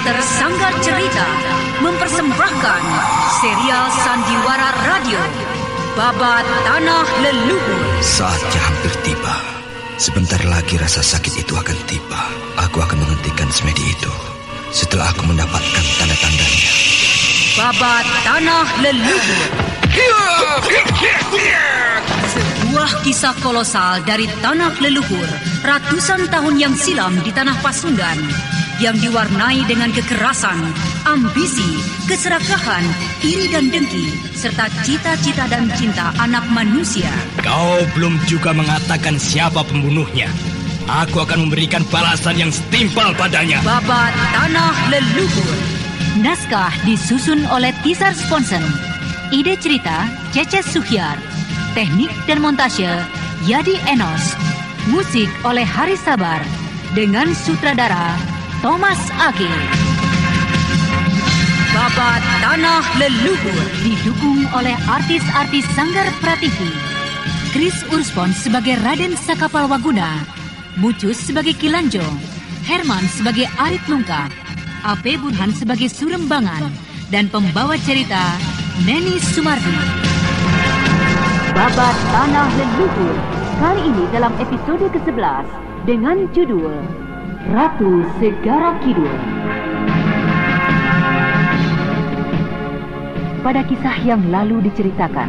Teater Sanggar Cerita mempersembahkan serial Sandiwara Radio Babat Tanah Leluhur. Saatnya hampir tiba. Sebentar lagi rasa sakit itu akan tiba. Aku akan menghentikan semedi itu setelah aku mendapatkan tanda-tandanya. Babat Tanah Leluhur, sebuah kisah kolosal dari tanah leluhur ratusan tahun yang silam di tanah Pasundan, yang diwarnai dengan kekerasan, ambisi, keserakahan, iri dan dengki, serta cita-cita dan cinta anak manusia. Kau belum juga mengatakan siapa pembunuhnya. Aku akan memberikan balasan yang setimpal padanya. Babat Tanah Leluhur. Naskah disusun oleh Tisar Sponsen. Ide cerita Cece Suhyar. Teknik dan montase Yadi Enos. Musik oleh Haris Sabar dengan sutradara Thomas Age. Babat Tanah Leluhur didukung oleh artis-artis Sanggar Prativi. Chris Urspon sebagai Raden Sakapal Waguna, Mucus sebagai Kilanjo, Herman sebagai Arit Lungka, AP Burhan sebagai Surembangan, dan pembawa cerita Neni Sumardi. Babat Tanah Leluhur kali ini dalam episode ke-11 dengan judul Ratu Segara Kidul. Pada kisah yang lalu diceritakan,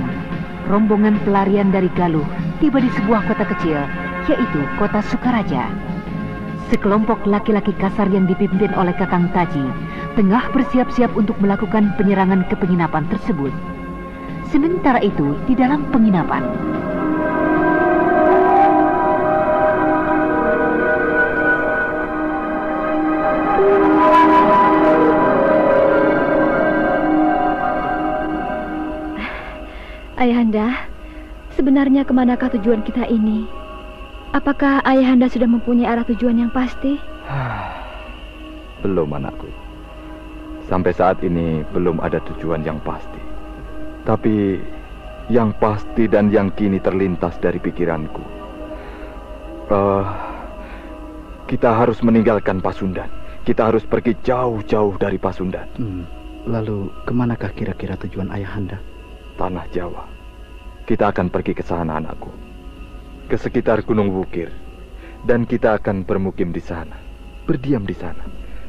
rombongan pelarian dari Galuh tiba di sebuah kota kecil, yaitu kota Sukaraja. Sekelompok laki-laki kasar yang dipimpin oleh Kakang Taji tengah bersiap-siap untuk melakukan penyerangan ke penginapan tersebut. Sementara itu, di dalam penginapan, Ayahanda, sebenarnya kemanakah tujuan kita ini? Apakah Ayahanda sudah mempunyai arah tujuan yang pasti? Belum, anakku. Sampai saat ini belum ada tujuan yang pasti. Tapi yang pasti dan yang kini terlintas dari pikiranku, kita harus meninggalkan Pasundan. Kita harus pergi jauh-jauh dari Pasundan. Lalu kemanakah kira-kira tujuan Ayahanda? Tanah Jawa. Kita akan pergi ke sana, anakku. Ke sekitar Gunung Wukir. Dan kita akan bermukim di sana. Berdiam di sana.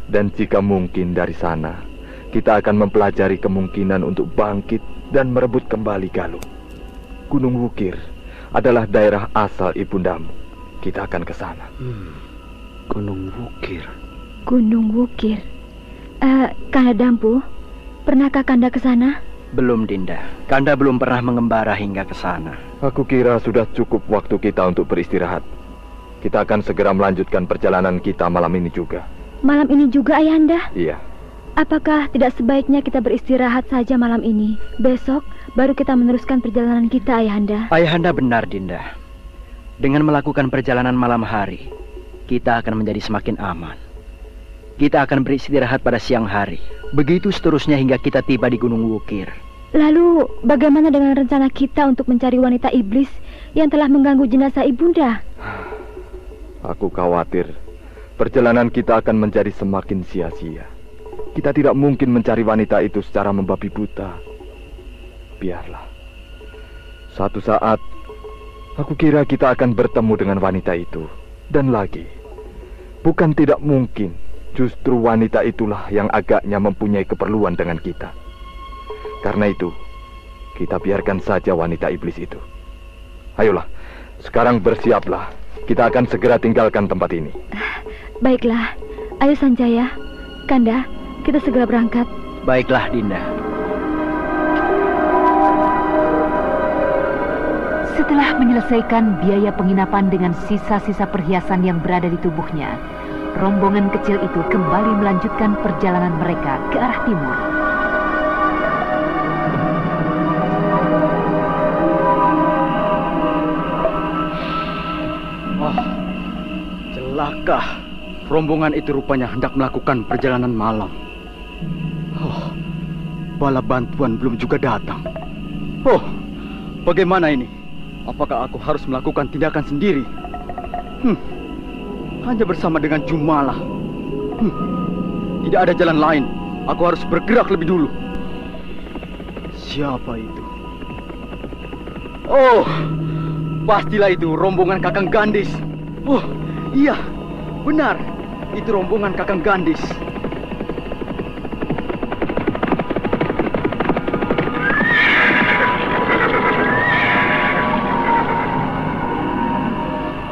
Dan jika mungkin dari sana, kita akan mempelajari kemungkinan untuk bangkit dan merebut kembali Galuh. Gunung Wukir adalah daerah asal ibundamu. Kita akan ke sana. Gunung Wukir. Gunung Wukir. Kanda Dampu, pernahkah Kanda ke sana? Belum, Dinda. Kanda belum pernah mengembara hingga ke sana. Aku kira sudah cukup waktu kita untuk beristirahat. Kita akan segera melanjutkan perjalanan kita malam ini juga. Malam ini juga, Ayahanda? Iya. Apakah tidak sebaiknya kita beristirahat saja malam ini? Besok baru kita meneruskan perjalanan kita, Ayahanda. Ayahanda benar, Dinda. Dengan melakukan perjalanan malam hari, kita akan menjadi semakin aman. Kita akan beristirahat pada siang hari. Begitu seterusnya hingga kita tiba di Gunung Wukir. Lalu bagaimana dengan rencana kita untuk mencari wanita iblis yang telah mengganggu jenazah ibunda? Aku khawatir perjalanan kita akan menjadi semakin sia-sia. Kita tidak mungkin mencari wanita itu secara membabi buta. Biarlah. Suatu saat, aku kira kita akan bertemu dengan wanita itu. Dan lagi, bukan tidak mungkin, justru wanita itulah yang agaknya mempunyai keperluan dengan kita. Karena itu, kita biarkan saja wanita iblis itu. Ayolah, sekarang bersiaplah. Kita akan segera tinggalkan tempat ini. Baiklah, ayo Sanjaya. Kanda, kita segera berangkat. Baiklah, Dinda. Setelah menyelesaikan biaya penginapan dengan sisa-sisa perhiasan yang berada di tubuhnya, rombongan kecil itu kembali melanjutkan perjalanan mereka ke arah timur. Celaka. Rombongan itu rupanya hendak melakukan perjalanan malam. Bala bantuan belum juga datang. Bagaimana ini? Apakah aku harus melakukan tindakan sendiri? Hanya bersama dengan Jumala. Tidak ada jalan lain. Aku harus bergerak lebih dulu. Siapa itu? Oh, pastilah itu rombongan Kakang Gandis. Oh, iya, benar. Itu rombongan Kakang Gandis.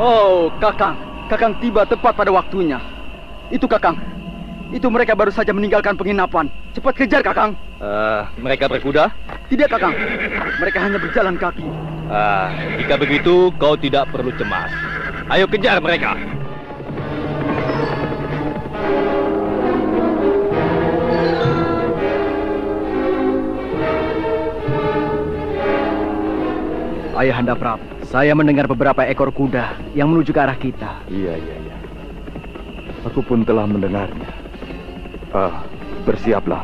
Oh, Kakang. Kakang tiba tepat pada waktunya. Itu Kakang. Itu mereka baru saja meninggalkan penginapan. Cepat kejar, Kakang. Mereka berkuda? Tidak, Kakang. Mereka hanya berjalan kaki. Jika begitu, kau tidak perlu cemas. Ayo kejar mereka. Ayahanda Prabu, saya mendengar beberapa ekor kuda yang menuju ke arah kita. Iya. Aku pun telah mendengarnya. Bersiaplah.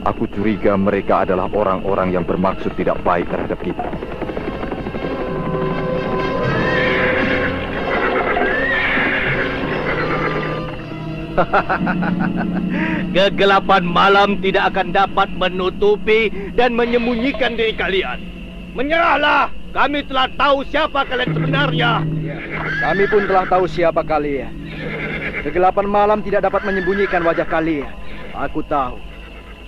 Aku curiga mereka adalah orang-orang yang bermaksud tidak baik terhadap kita. Kegelapan malam tidak akan dapat menutupi dan menyembunyikan diri kalian. Menyerahlah, kami telah tahu siapa kalian sebenarnya. Kami pun telah tahu siapa kalian. Kegelapan malam tidak dapat menyembunyikan wajah kalian. Aku tahu.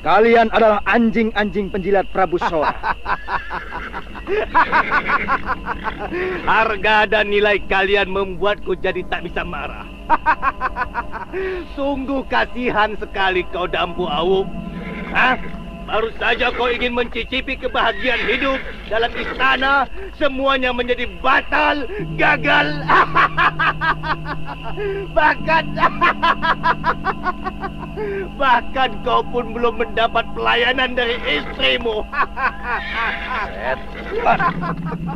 Kalian adalah anjing-anjing penjilat Prabu Sora. Harga dan nilai kalian membuatku jadi tak bisa marah. Sungguh kasihan sekali kau Dampu Awuk. Baru saja kau ingin mencicipi kebahagiaan hidup dalam istana, semuanya menjadi batal, gagal. Bahkan kau pun belum mendapat pelayanan dari istrimu.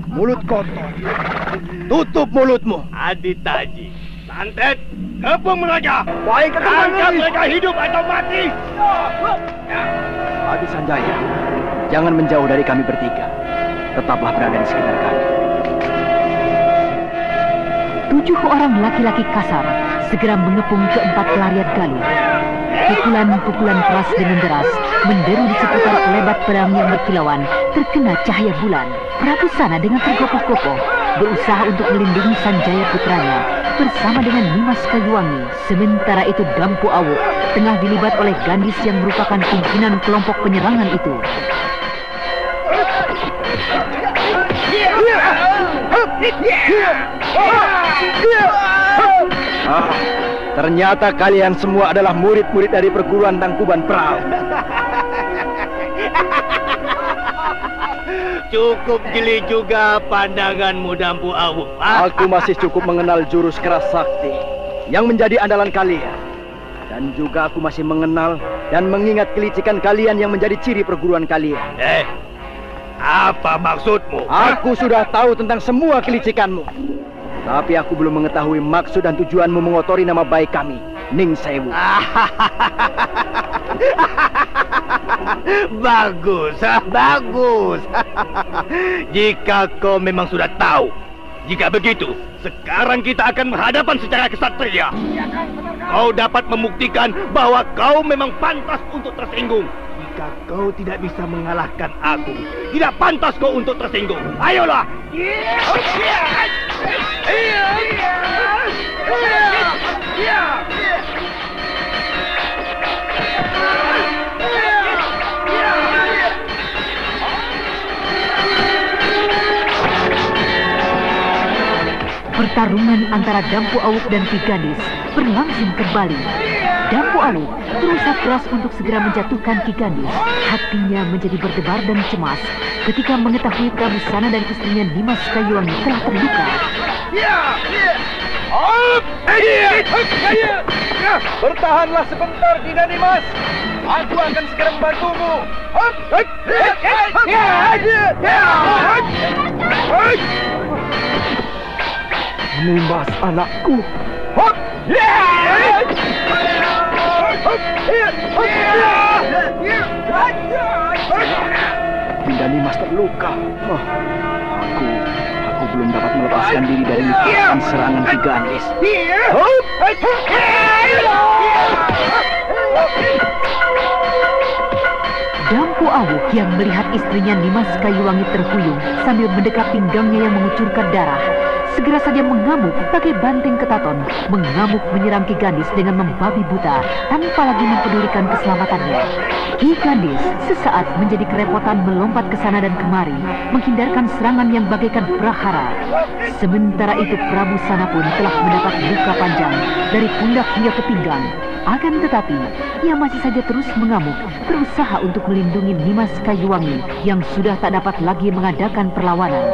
Mulut kotor. Tutup mulutmu. Aditaji, Santet, kepung mereka. Baik, Tangkap mereka hidup atau mati. Adi Sanjaya, jangan menjauh dari kami bertiga. Tetaplah berada di sekitar kami. 7 orang laki-laki kasar segera mengepung keempat pelarian Galuh. Pukulan-pukulan keras dengan deras menderu di seputar lebat pedang yang berkilauan terkena cahaya bulan. Prabu Sana dengan tergopoh-gopoh berusaha untuk melindungi Sanjaya putranya bersama dengan Nimas Kayuwangi. Sementara itu Dampu Awuk tengah dilibat oleh Gandis yang merupakan pimpinan kelompok penyerangan itu. Ternyata kalian semua adalah murid-murid dari perguruan Tangkuban Perahu. Cukup jeli juga pandanganmu Dampu Awuk. Aku masih cukup mengenal jurus keras sakti yang menjadi andalan kalian. Dan juga aku masih mengenal dan mengingat kelicikan kalian yang menjadi ciri perguruan kalian. Apa maksudmu? Aku sudah tahu tentang semua kelicikanmu. Tapi aku belum mengetahui maksud dan tujuanmu mengotori nama baik kami, Ning Sewu. Bagus. Jika kau memang sudah tahu, jika begitu, sekarang kita akan berhadapan secara kesatria. Kau dapat membuktikan bahwa kau memang pantas untuk tersinggung. Jika kau tidak bisa mengalahkan aku, tidak pantas kau untuk tersinggung. Ayolah. Pertarungan antara Dampu Awuk dan Ki Gandis berlangsung kembali. Dampu Awuk berusaha keras untuk segera menjatuhkan Ki Gandis. Hatinya menjadi berdebar dan cemas ketika mengetahui Prabu Sana dan istrinya Nimas Kayuwangi telah terluka. Bertahanlah sebentar, Dinda Nimas. Aku akan segera membantumu. Nimas anakku. Dinda Nimas terluka. Aku belum dapat melepaskan diri dari serangan Ki Gandis. Awuk yang melihat istrinya Nimas Kayuwangi terhuyung sambil mendekap pinggangnya yang mengucurkan darah, segera saja mengamuk bagai banteng ketaton, mengamuk menyerang Ki Gandis dengan membabi buta tanpa lagi mempedulikan keselamatannya. Ki Gandis sesaat menjadi kerepotan melompat ke sana dan kemari, menghindarkan serangan yang bagaikan prahara. Sementara itu Prabu Sana pun telah mendapat luka panjang dari pundak hingga ke pinggang. Akan tetapi, ia masih saja terus mengamuk, berusaha untuk melindungi Nimas Kayuwangi yang sudah tak dapat lagi mengadakan perlawanan.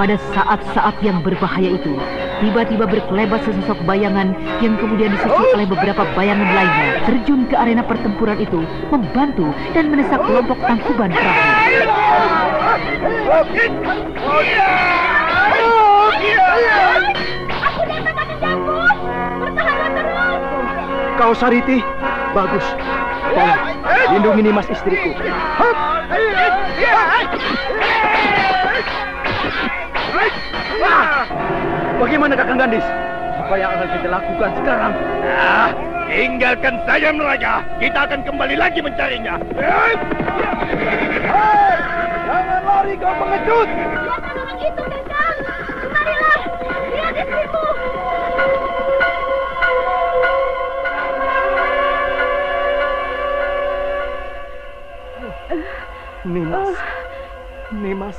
Pada saat-saat yang berbahaya itu, tiba-tiba berkelebat sesosok bayangan yang kemudian disusul oleh beberapa bayangan lainnya terjun ke arena pertempuran itu, membantu dan menesak kelompok tangkuban perahu. Kau Sariti, bagus. Tolong, lindungi Nimas istriku. Bagaimana Kakang Gandis? Apa yang akan kita lakukan sekarang? Tinggalkan saja mereka. Kita akan kembali lagi mencarinya. Jangan lari kau pengecut! Lihat orang itu, Kakang! Kemarilah! Lihat istrimu! Nimas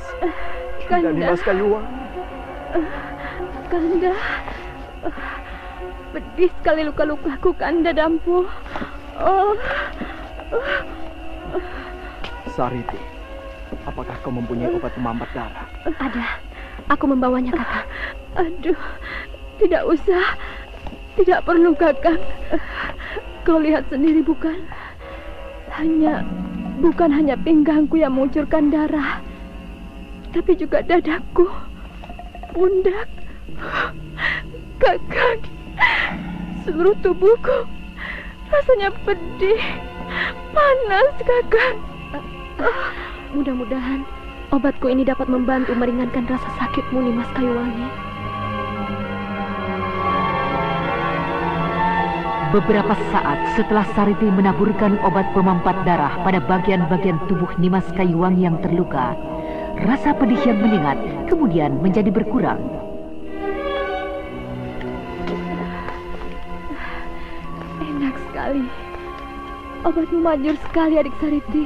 Kanda. Nimas Kayuwangi. Kanda, pedih sekali luka-lukaku, Kanda Dampu. Sariti, apakah kau mempunyai obat pemampat darah? Ada, aku membawanya, Kakang. Aduh, tidak usah. Tidak perlu, Kakang. Kau lihat sendiri bukan? Bukan hanya pinggangku yang mengucurkan darah, tapi juga dadaku, pundak, Kakang, seluruh tubuhku rasanya pedih, panas, Kakang. Mudah-mudahan obatku ini dapat membantu meringankan rasa sakitmu, Nimas Kayuwangi. Beberapa saat setelah Sariti menaburkan obat pemampat darah pada bagian-bagian tubuh Nimas Kayuwangi yang terluka, rasa pedih yang menyengat kemudian menjadi berkurang. Enak sekali. Obatmu manjur sekali, adik Sariti.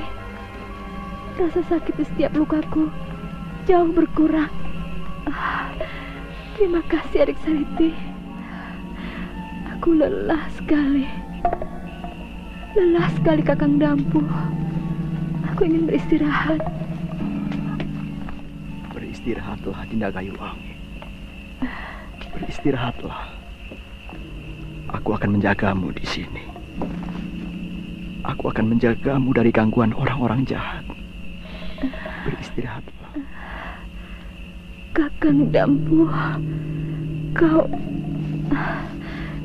Rasa sakit di setiap lukaku jauh berkurang. Terima kasih, adik Sariti. Aku lelah sekali. Lelah sekali, Kakang Dampu. Aku ingin beristirahat. Beristirahatlah, Dinda Kayuwangi. Beristirahatlah. Aku akan menjagamu di sini. Aku akan menjagamu dari gangguan orang-orang jahat. Beristirahatlah. Kakang Dampu,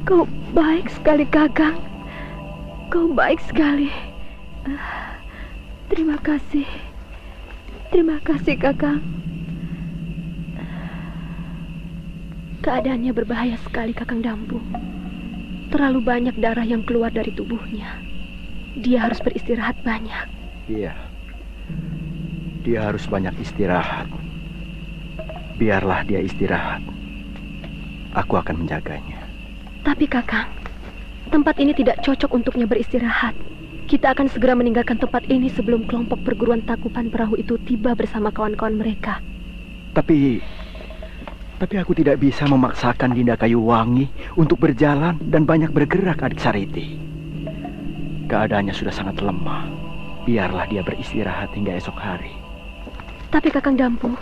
Kau baik sekali, Kakang. Kau baik sekali. Terima kasih. Terima kasih, Kakang. Keadaannya berbahaya sekali, Kakang Dampu. Terlalu banyak darah yang keluar dari tubuhnya. Dia harus beristirahat banyak. Iya. Dia harus banyak istirahat. Biarlah dia istirahat. Aku akan menjaganya. Tapi Kakang, tempat ini tidak cocok untuknya beristirahat. Kita akan segera meninggalkan tempat ini sebelum kelompok perguruan takupan perahu itu tiba bersama kawan-kawan mereka. Tapi aku tidak bisa memaksakan Dinda Kayuwangi untuk berjalan dan banyak bergerak, adik Sariti. Keadaannya sudah sangat lemah. Biarlah dia beristirahat hingga esok hari. Tapi Kakang Dampu,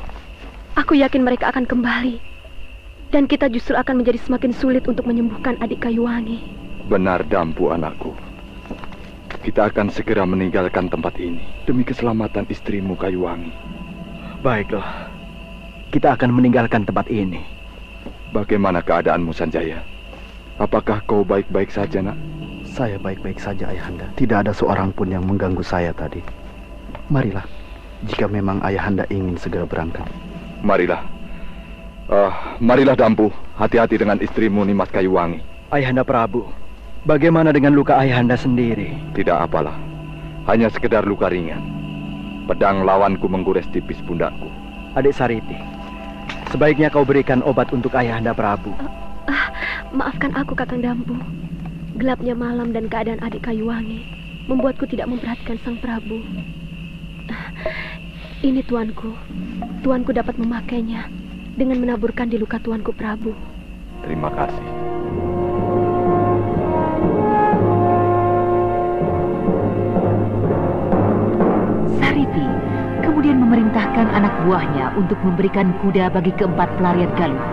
aku yakin mereka akan kembali. Dan kita justru akan menjadi semakin sulit untuk menyembuhkan adik Kayuwangi. Benar, Dampu, anakku. Kita akan segera meninggalkan tempat ini demi keselamatan istrimu, Kayuwangi. Baiklah. Kita akan meninggalkan tempat ini. Bagaimana keadaanmu, Sanjaya? Apakah kau baik-baik saja, nak? Saya baik-baik saja, Ayahanda. Tidak ada seorang pun yang mengganggu saya tadi. Marilah, jika memang Ayahanda ingin segera berangkat. Marilah. Marilah Dampu, hati-hati dengan istrimu Nimas Kayuwangi. Ayahanda Prabu, bagaimana dengan luka ayahanda sendiri? Tidak apalah, hanya sekedar luka ringan. Pedang lawanku menggores tipis pundakku. Adik Sariti, sebaiknya kau berikan obat untuk ayahanda Prabu. Maafkan aku, Kakang Dampu. Gelapnya malam dan keadaan adik Kayuwangi membuatku tidak memperhatikan Sang Prabu. Ini tuanku. Tuanku dapat memakainya dengan menaburkan di luka tuanku Prabu. Terima kasih. Sariti kemudian memerintahkan anak buahnya untuk memberikan kuda bagi keempat pelarian Galuh.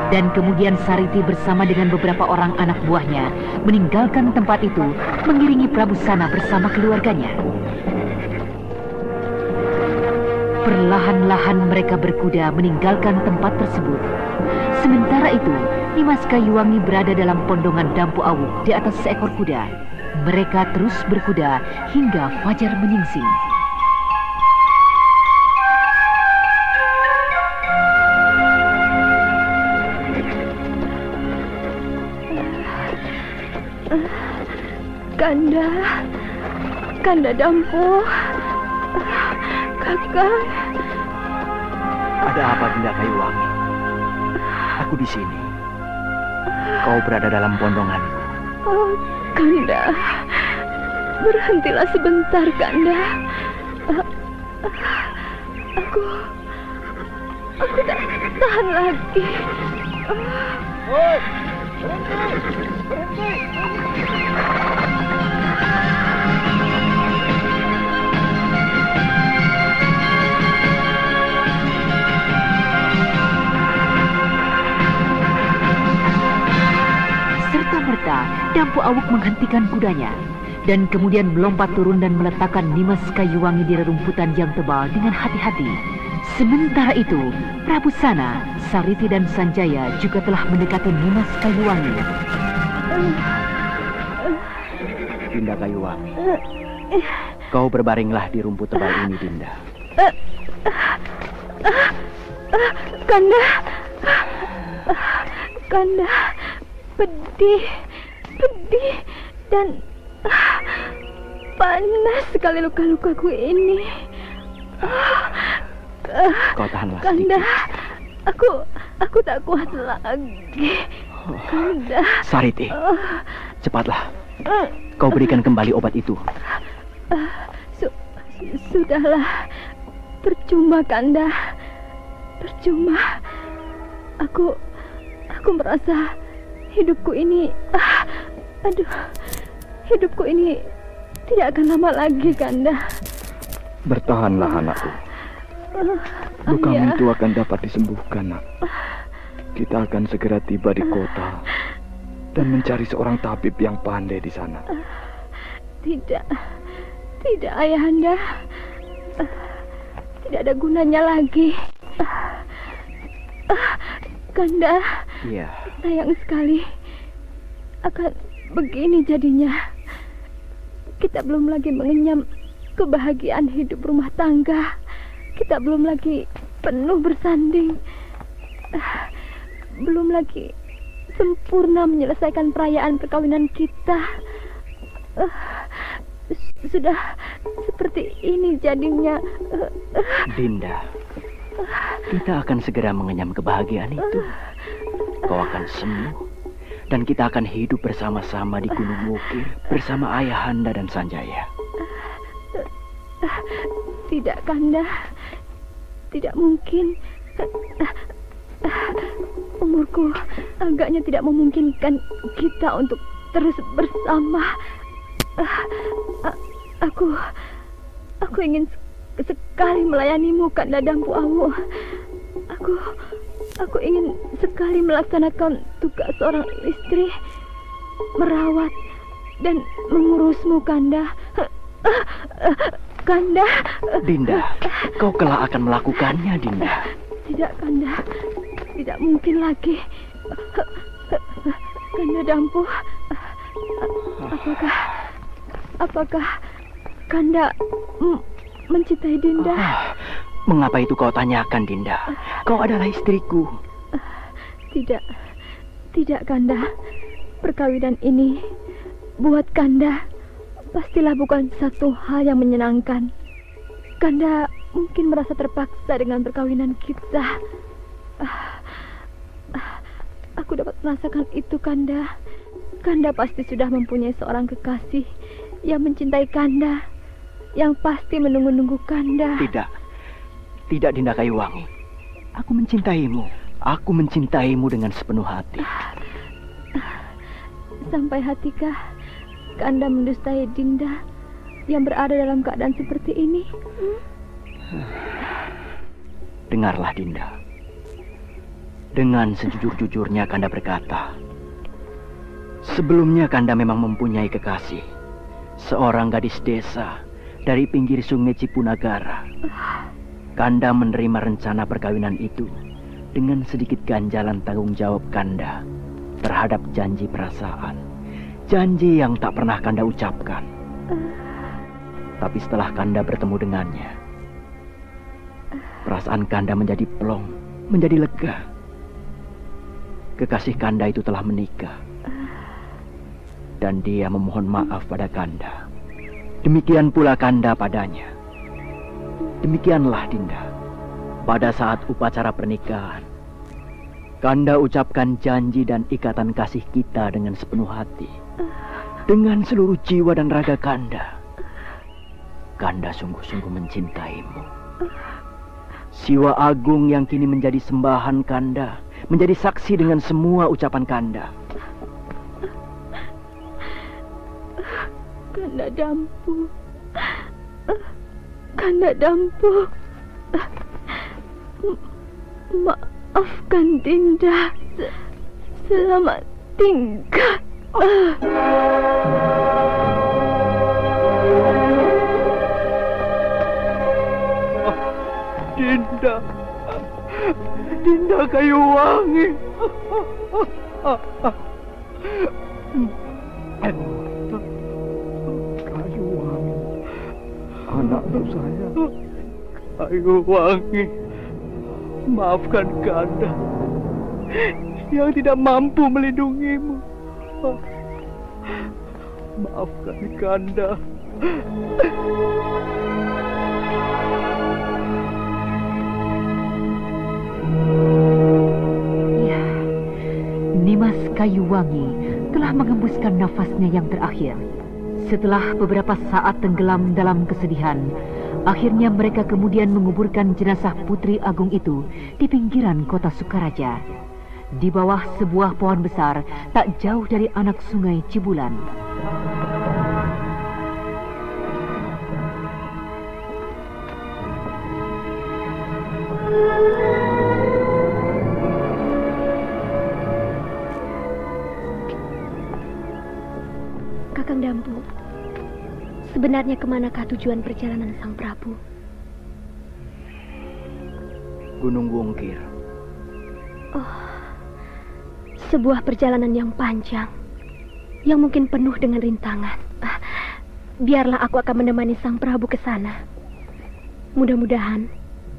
Dan kemudian Sariti bersama dengan beberapa orang anak buahnya meninggalkan tempat itu, mengiringi Prabu Sana bersama keluarganya. Perlahan-lahan mereka berkuda meninggalkan tempat tersebut. Sementara itu, Nimas Kayuwangi berada dalam pondongan Dampu Awuk di atas seekor kuda. Mereka terus berkuda hingga fajar menyingsing. Kanda Dampu, Kakang. Ada apa, Dinda Kayuwangi? Aku di sini. Kau berada dalam pondonganku. Oh, Kanda, berhentilah sebentar, Kanda. Aku tak tahan lagi. Berhenti! Serta-merta, Dampu Awuk menghentikan kudanya dan kemudian melompat turun dan meletakkan Nimas Kayuwangi di rerumputan yang tebal dengan hati-hati. Sementara itu, Prabu Sana, Sariti dan Sanjaya juga telah mendekati Nimas Kayuwangi. Dinda Kayuwangi, kau berbaringlah di rumput tebal ini, Dinda. Kanda, pedih dan panas sekali luka-lukaku ini. Kau tahanlah Kanda, sedikit. aku tak kuat lagi. Kanda. Sariti, cepatlah. Kau berikan kembali obat itu. Sudahlah. Percuma, Kanda. Percuma. Aku merasa hidupku ini hidupku ini tidak akan lama lagi, Kanda. Bertahanlah, anakku. Lukamu itu akan dapat disembuhkan, nak. Kita akan segera tiba di kota dan mencari seorang tabib yang pandai di sana. Tidak, Ayahanda. Tidak ada gunanya lagi. Kanda, iya. Sayang sekali akan begini jadinya. Kita belum lagi mengenyam kebahagiaan hidup rumah tangga. Kita belum lagi penuh bersanding. Belum lagi sempurna menyelesaikan perayaan perkawinan kita. Sudah seperti ini jadinya. Dinda, kita akan segera mengenyam kebahagiaan itu. Kau akan sembuh dan kita akan hidup bersama-sama di Gunung Wukir bersama Ayahanda dan Sanjaya. Tidak, Kanda. Tidak mungkin. Umurku agaknya tidak memungkinkan kita untuk terus bersama. Aku ingin sekali melayanimu, Kanda Dampu Awuk. Aku ingin sekali melaksanakan tugas seorang istri, merawat dan mengurusmu, Kanda. Kanda. Dinda, kau kelak akan melakukannya, Dinda. Tidak, Kanda. Tidak mungkin lagi. Kanda Dampu, apakah Kanda mencintai Dinda? Mengapa itu kau tanyakan, Dinda? Kau adalah istriku. Tidak Kanda. Perkawinan ini buat Kanda pastilah bukan satu hal yang menyenangkan. Kanda mungkin merasa terpaksa dengan perkawinan kita. Aku dapat merasakan itu, Kanda. Kanda pasti sudah mempunyai seorang kekasih yang mencintai Kanda, yang pasti menunggu-nunggu Kanda. Tidak Dinda Kayuwangi. Aku mencintaimu. Aku mencintaimu dengan sepenuh hati. Sampai hatikah Kanda mendustai Dinda yang berada dalam keadaan seperti ini? Dengarlah Dinda. Dengan sejujur-jujurnya Kanda berkata, sebelumnya Kanda memang mempunyai kekasih, seorang gadis desa dari pinggir sungai Cipunagara. Kanda menerima rencana perkawinan itu dengan sedikit ganjalan tanggung jawab Kanda terhadap janji perasaan. Janji yang tak pernah Kanda ucapkan. Tapi setelah Kanda bertemu dengannya, perasaan Kanda menjadi plong, menjadi lega. Kekasih Kanda itu telah menikah. Dan dia memohon maaf pada Kanda. Demikian pula Kanda padanya. Demikianlah Dinda. Pada saat upacara pernikahan, Kanda ucapkan janji dan ikatan kasih kita dengan sepenuh hati. Dengan seluruh jiwa dan raga Kanda. Kanda sungguh-sungguh mencintaimu. Siwa agung yang kini menjadi sembahan Kanda, menjadi saksi dengan semua ucapan Kanda. Kanda Dampu. Kanda Dampu. Maafkan Dinda. Selamat tinggal. Dinda Kayuwangi. Kayuwangi, anakku sayang. Kayuwangi, maafkan Kanda yang tidak mampu melindungimu. Maafkan Kanda. Ya, Nimas Kayuwangi telah mengembuskan nafasnya yang terakhir. Setelah beberapa saat tenggelam dalam kesedihan, akhirnya mereka kemudian menguburkan jenazah Putri Agung itu di pinggiran kota Sukaraja, di bawah sebuah pohon besar tak jauh dari anak sungai Cibulan. Kakang Dampu, sebenarnya kemanakah tujuan perjalanan Sang Prabu? Gunung Wungkir. Oh, sebuah perjalanan yang panjang, yang mungkin penuh dengan rintangan. Biarlah aku akan menemani Sang Prabu ke sana. Mudah-mudahan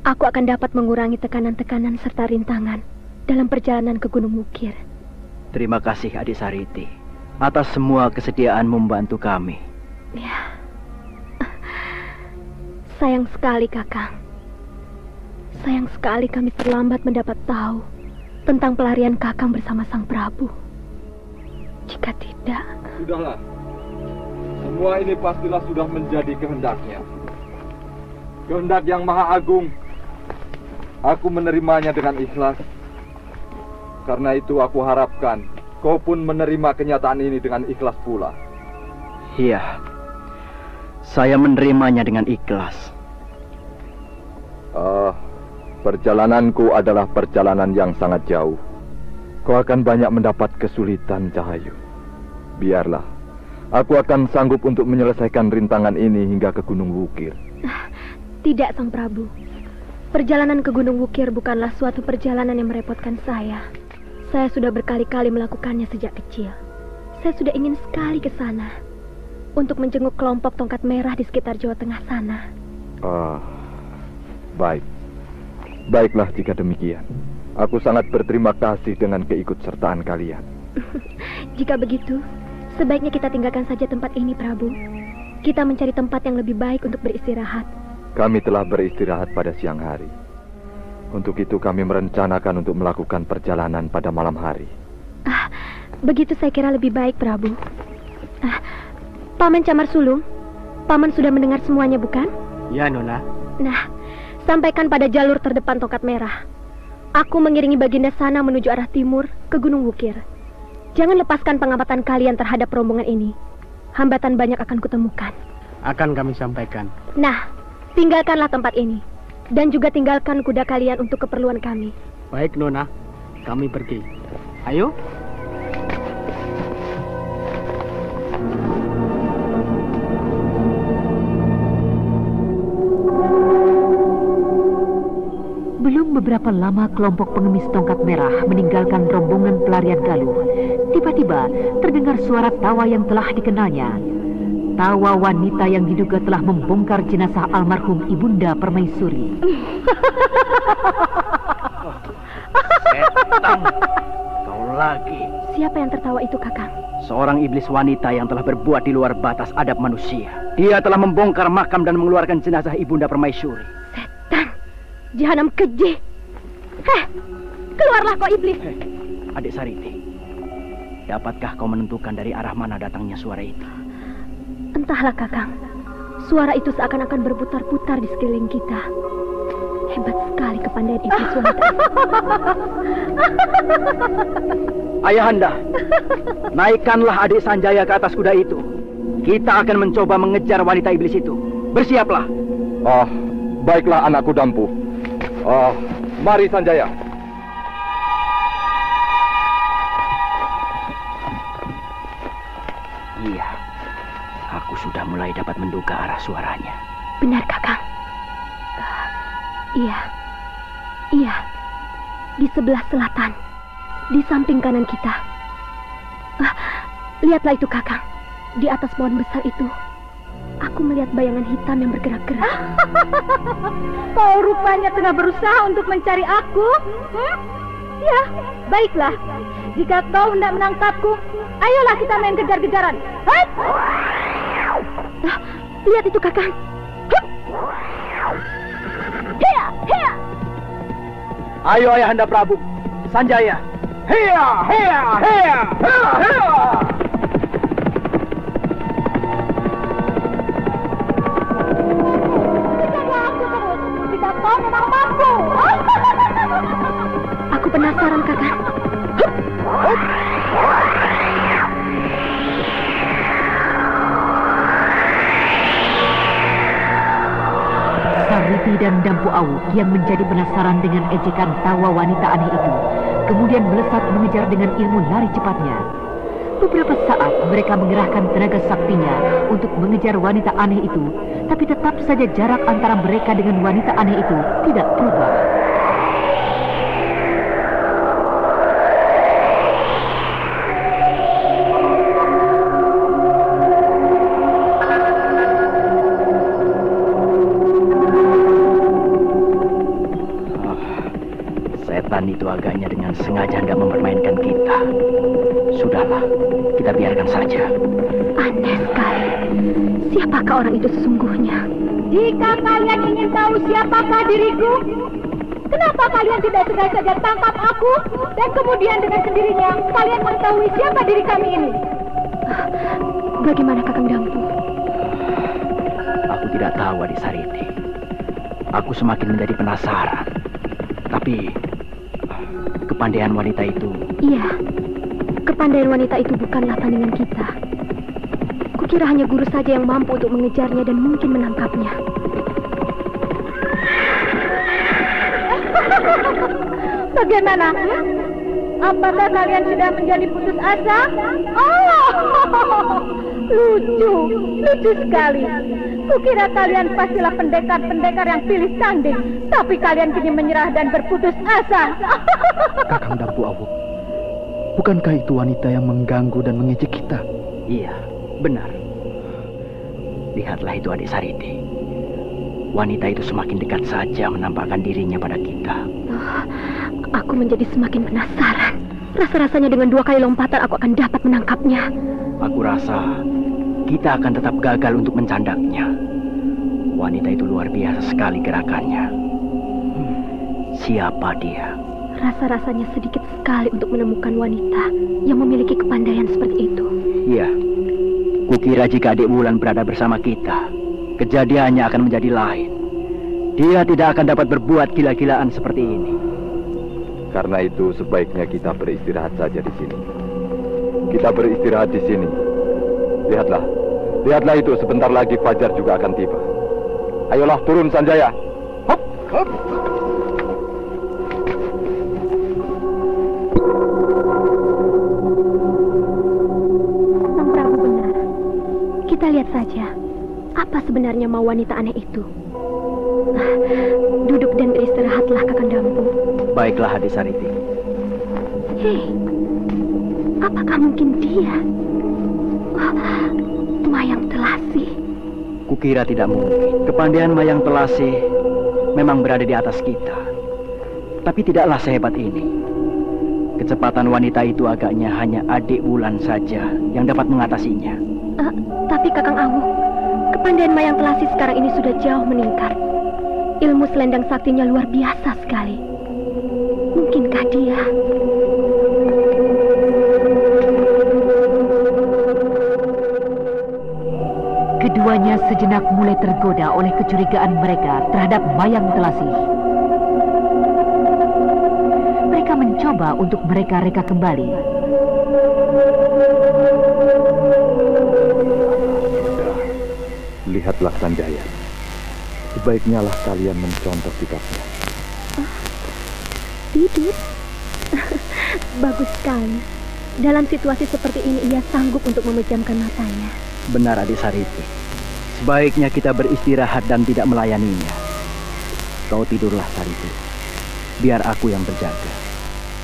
aku akan dapat mengurangi tekanan-tekanan serta rintangan dalam perjalanan ke Gunung Wukir. Terima kasih Adik Sariti atas semua kesediaan membantu kami. Ya, sayang sekali Kakang. Sayang sekali kami terlambat mendapat tahu tentang pelarian Kakang bersama Sang Prabu. Jika tidak... Sudahlah. Semua ini pastilah sudah menjadi kehendaknya. Kehendak yang maha agung. Aku menerimanya dengan ikhlas. Karena itu aku harapkan kau pun menerima kenyataan ini dengan ikhlas pula. Iya, saya menerimanya dengan ikhlas. Perjalananku adalah perjalanan yang sangat jauh. Kau akan banyak mendapat kesulitan, Cahayu. Biarlah, aku akan sanggup untuk menyelesaikan rintangan ini hingga ke Gunung Wukir. Tidak, Sang Prabu. Perjalanan ke Gunung Wukir bukanlah suatu perjalanan yang merepotkan saya. Saya sudah berkali-kali melakukannya sejak kecil. Saya sudah ingin sekali ke sana untuk menjenguk kelompok tongkat merah di sekitar Jawa Tengah sana. Baik. Baiklah jika demikian. Aku sangat berterima kasih dengan keikutsertaan kalian. Jika begitu, sebaiknya kita tinggalkan saja tempat ini, Prabu. Kita mencari tempat yang lebih baik untuk beristirahat. Kami telah beristirahat pada siang hari. Untuk itu kami merencanakan untuk melakukan perjalanan pada malam hari. Begitu saya kira lebih baik, Prabu. Paman Camar Sulung, Paman sudah mendengar semuanya, bukan? Ya, Nona. Nah, sampaikan pada jalur terdepan tongkat merah. Aku mengiringi Baginda sana menuju arah timur ke Gunung Wukir. Jangan lepaskan pengamatan kalian terhadap rombongan ini. Hambatan banyak akan kutemukan. Akan kami sampaikan. Nah, tinggalkanlah tempat ini. Dan juga tinggalkan kuda kalian untuk keperluan kami. Baik, Nona. Kami pergi. Ayo. Belum beberapa lama kelompok pengemis tongkat merah meninggalkan rombongan pelarian Galuh. Tiba-tiba terdengar suara tawa yang telah dikenalnya. Tawa wanita yang diduga telah membongkar jenazah almarhum Ibunda Permaisuri. Setan, kau lagi. Siapa yang tertawa itu, Kakang? Seorang iblis wanita yang telah berbuat di luar batas adab manusia. Dia telah membongkar makam dan mengeluarkan jenazah Ibunda Permaisuri. Setan, jahanam keji. Keluarlah kau iblis. Adik Sariti, dapatkah kau menentukan dari arah mana datangnya suara itu? Entahlah, Kakang. Suara itu seakan-akan berputar-putar di sekeliling kita. Hebat sekali kepandaian iblis wanita. Ayahanda, naikkanlah adik Sanjaya ke atas kuda itu. Kita akan mencoba mengejar wanita iblis itu. Bersiaplah. Baiklah anakku Dampu. Mari Sanjaya. Iya, aku sudah mulai dapat menduga arah suaranya. Benar, Kakang. Iya. Di sebelah selatan. Di samping kanan kita. Lihatlah itu, Kakang. Di atas pohon besar itu, aku melihat bayangan hitam yang bergerak-gerak. Kau rupanya tengah berusaha untuk mencari aku? Ya, baiklah. Jika kau hendak menangkapku, ayolah kita main kejar-kejaran. Lihat itu, Kakang. Ayo Ayahanda Prabu, Sanjaya. Heya, heya, heya, heya, heya. Kejarlah aku terus, jika kau memang mampu. Aku penasaran, Kakang. Sariti dan Dampu Awu yang menjadi penasaran dengan ejekan tawa wanita aneh itu, kemudian melesat mengejar dengan ilmu lari cepatnya. Beberapa saat mereka mengerahkan tenaga saktinya untuk mengejar wanita aneh itu, tapi tetap saja jarak antara mereka dengan wanita aneh itu tidak berubah. Itu agaknya dengan sengaja hendak mempermainkan kita. Sudahlah, kita biarkan saja. Aneh sekali. Siapakah orang itu sesungguhnya? Jika kalian ingin tahu siapakah diriku, kenapa kalian tidak segera saja tangkap aku dan kemudian dengan sendirinya kalian mengetahui siapa diri kami ini? Bagaimana, Kakang Dampu? Aku tidak tahu, Adik Sariti. Aku semakin menjadi penasaran. Tapi kepandaian wanita itu... Iya, kepandaian wanita itu bukanlah tandingan kita. Kukira hanya guru saja yang mampu untuk mengejarnya dan mungkin menangkapnya. Bagaimana? Apakah kalian sudah menjadi putus asa? Lucu sekali. Kukira kalian pastilah pendekar-pendekar yang pilih tanding, tapi kalian kini menyerah dan berputus asa. Kakang Dampu Awu, bukankah itu wanita yang mengganggu dan mengejek kita? Iya, benar. Lihatlah itu Adik Sariti. Wanita itu semakin dekat saja menampakkan dirinya pada kita. Aku menjadi semakin penasaran. Rasa-rasanya dengan 2 kali lompatan aku akan dapat menangkapnya. Aku rasa kita akan tetap gagal untuk mencandaknya. Wanita itu luar biasa sekali gerakannya. Siapa dia? Rasa-rasanya sedikit sekali untuk menemukan wanita yang memiliki kepandaian seperti itu. Iya. Kukira jika adik Wulan berada bersama kita, kejadiannya akan menjadi lain. Dia tidak akan dapat berbuat gila-gilaan seperti ini. Karena itu sebaiknya kita beristirahat saja di sini. Kita beristirahat di sini. Lihatlah itu, sebentar lagi fajar juga akan tiba. Ayolah turun Sanjaya. Hop, hop. Sang Prabu benar. Kita lihat saja apa sebenarnya mau wanita aneh itu. Duduk dan beristirahatlah Kakang Dampu. Baiklah Hadi Sariti. Hei, apakah mungkin dia? Mayang Telasi. Kukira tidak mungkin. Kepandaian Mayang Telasi memang berada di atas kita. Tapi tidaklah sehebat ini. Kecepatan wanita itu agaknya hanya adik Wulan saja yang dapat mengatasinya. Tapi Kakang Awuk, kepandaian Mayang Telasi sekarang ini sudah jauh meningkat. Ilmu selendang saktinya luar biasa sekali. Mungkinkah dia? Keduanya sejenak mulai tergoda oleh kecurigaan mereka terhadap Mayang Telasi. Mereka mencoba untuk mereka-reka kembali. Lihatlah Sanjaya. Sebaiknya lah kalian mencontoh sikapnya. Tidur? Bagus sekali. Dalam situasi seperti ini ia sanggup untuk memejamkan matanya. Benar Adik Sariti. Sebaiknya kita beristirahat dan tidak melayaninya. Kau tidurlah Sariti. Biar aku yang berjaga.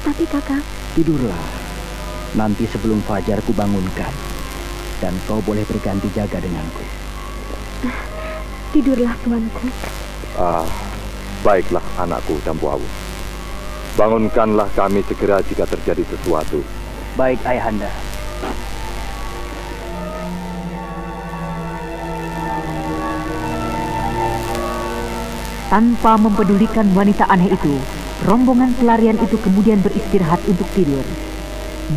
Tapi Kakak? Tidurlah. Nanti sebelum fajar ku bangunkan. Dan kau boleh berganti jaga denganku. Tidurlah tuanku. Baiklah anakku Dampu Awuk. Bangunkanlah kami segera jika terjadi sesuatu. Baik Ayahanda. Tanpa mempedulikan wanita aneh itu, rombongan pelarian itu kemudian beristirahat untuk tidur.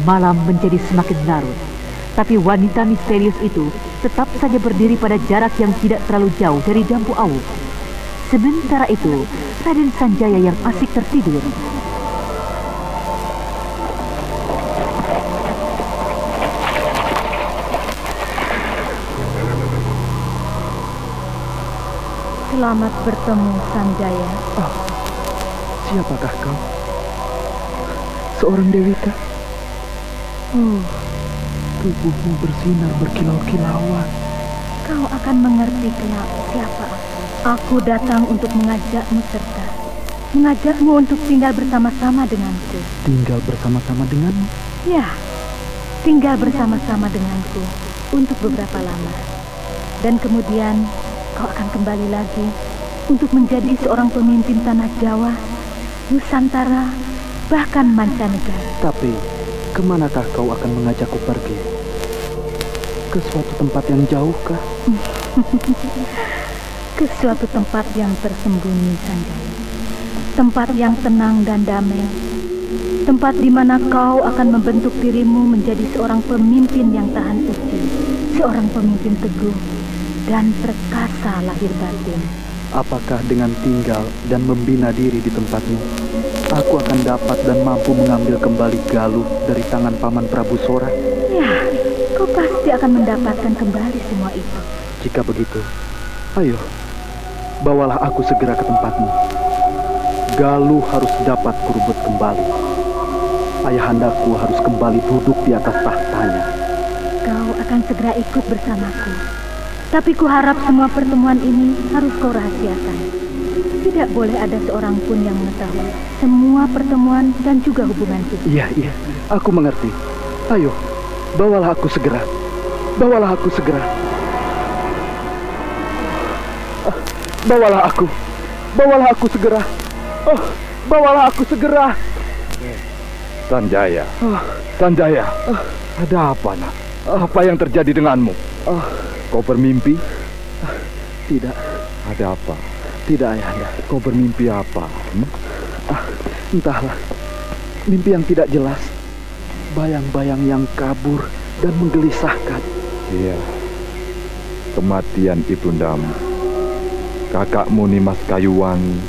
Malam menjadi semakin larut, tapi wanita misterius itu tetap saja berdiri pada jarak yang tidak terlalu jauh dari Dampu Awuk. Sementara itu, Raden Sanjaya yang asik tertidur. Selamat bertemu, Sanjaya. Siapakah kau? Seorang Dewita? Tubuhmu bersinar berkilau-kilauan. Kau akan mengerti siapa aku. Aku datang untuk mengajakmu serta mengajakmu untuk tinggal bersama-sama denganku. Tinggal bersama-sama denganmu? Ya, tinggal bersama-sama denganku untuk beberapa lama. Dan kemudian kau akan kembali lagi untuk menjadi seorang pemimpin tanah Jawa, Nusantara, bahkan mancanegara. Tapi, kemanakah kau akan mengajakku pergi? Ke suatu tempat yang jauhkah? Ke suatu tempat yang tersembunyi, Sanjaya. Tempat yang tenang dan damai. Tempat di mana kau akan membentuk dirimu menjadi seorang pemimpin yang tahan uji. Seorang pemimpin teguh dan perkasa lahir batin. Apakah dengan tinggal dan membina diri di tempatmu, aku akan dapat dan mampu mengambil kembali Galuh dari tangan Paman Prabu Sora? Ya, kau pasti akan mendapatkan kembali semua itu. Jika begitu, ayo, bawalah aku segera ke tempatmu. Galuh harus dapat kurebut kembali. Ayahandaku harus kembali duduk di atas tahtanya. Kau akan segera ikut bersamaku. Tapi kuharap semua pertemuan ini harus kau rahasiakan. Tidak boleh ada seorang pun yang mengetahui semua pertemuan dan juga hubungan kita. Iya, aku mengerti. Ayo, bawalah aku segera. Bawalah aku segera. Bawalah aku. Bawalah aku segera. Bawalah aku segera. Sanjaya, Sanjaya, ada apa nak? Apa yang terjadi denganmu? Kau bermimpi? Tidak. Ada apa? Tidak, Ayahanda. Kau bermimpi apa? Entahlah. Mimpi yang tidak jelas. Bayang-bayang yang kabur dan menggelisahkan. Iya. Kematian ibundamu, kakakmu Nimas Kayuwangi,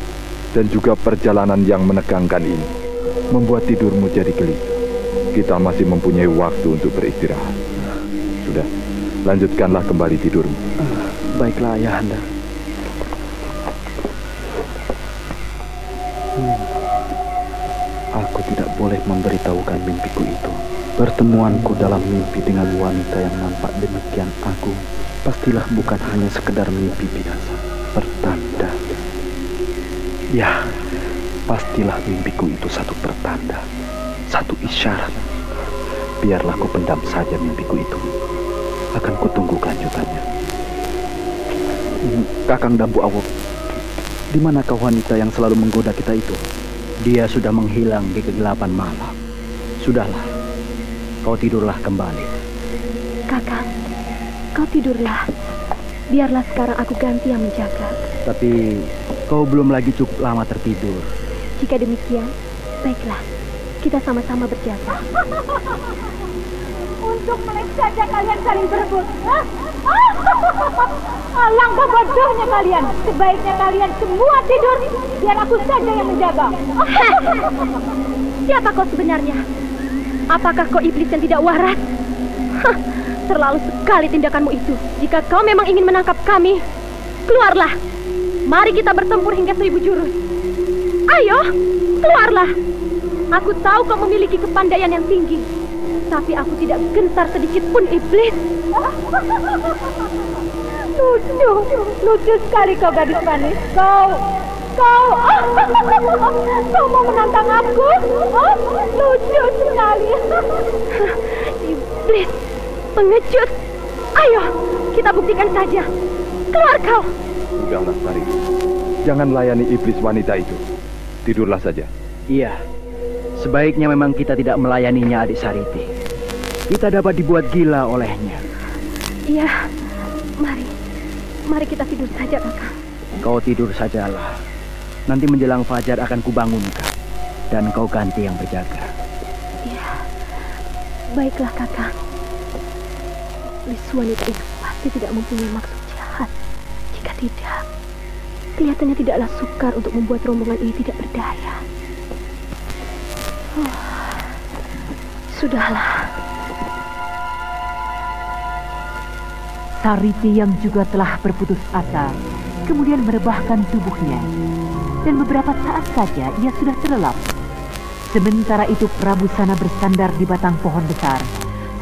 dan juga perjalanan yang menegangkan ini membuat tidurmu jadi gelisah. Kita masih mempunyai waktu untuk beristirahat. Sudah, lanjutkanlah kembali tidurmu. Baiklah, Ayahanda. Aku tidak boleh memberitahukan mimpiku itu. Pertemuanku dalam mimpi dengan wanita yang nampak demikian agung pastilah bukan hanya sekedar mimpi biasa. Pertanda. Ya, pastilah mimpiku itu satu pertanda, satu isyarat. Biarlah ku pendam saja mimpiku itu. Akan kutunggu kelanjutannya. Kakang Dampu Awuk, di manakah wanita yang selalu menggoda kita itu? Dia sudah menghilang di kegelapan malam. Sudahlah, kau tidurlah kembali. Kakang, kau tidurlah. Biarlah sekarang aku ganti yang menjaga. Tapi kau belum lagi cukup lama tertidur. Jika demikian, baiklah. Kita sama-sama berjasa. Untuk melek saja kalian saling berebut. Alangkah bodohnya kalian. Sebaiknya kalian semua tidur, biar aku saja yang menjaga. Siapa kau sebenarnya? Apakah kau iblis yang tidak waras? Terlalu sekali tindakanmu itu. Jika kau memang ingin menangkap kami, keluarlah. Mari kita bertempur hingga 1000 jurus. Ayo, keluarlah. Aku tahu kau memiliki kepandaian yang tinggi, tapi aku tidak gentar sedikit pun, iblis. Lucu sekali kau gadis manis. Kau mau menantang aku? Lucu sekali. Iblis, pengecut. Ayo, kita buktikan saja. Keluar kau. Sudahlah, Sari. Jangan layani iblis wanita itu. Tidurlah saja. Iya, sebaiknya memang kita tidak melayaninya, Adik Sariti. Kita dapat dibuat gila olehnya. Iya, mari kita tidur saja, Kakak. Kau tidur sajalah. Nanti menjelang fajar akan kubangunkan, dan kau ganti yang berjaga. Iya, baiklah, Kakak. Iblis wanita itu pasti tidak mempunyai maksud jahat. Jika tidak, kelihatannya tidaklah sukar untuk membuat rombongan ini tidak berdaya. Sudahlah. Sariti yang juga telah berputus asa, kemudian merebahkan tubuhnya. Dan beberapa saat saja ia sudah terlelap. Sementara itu Prabu Sana bersandar di batang pohon besar,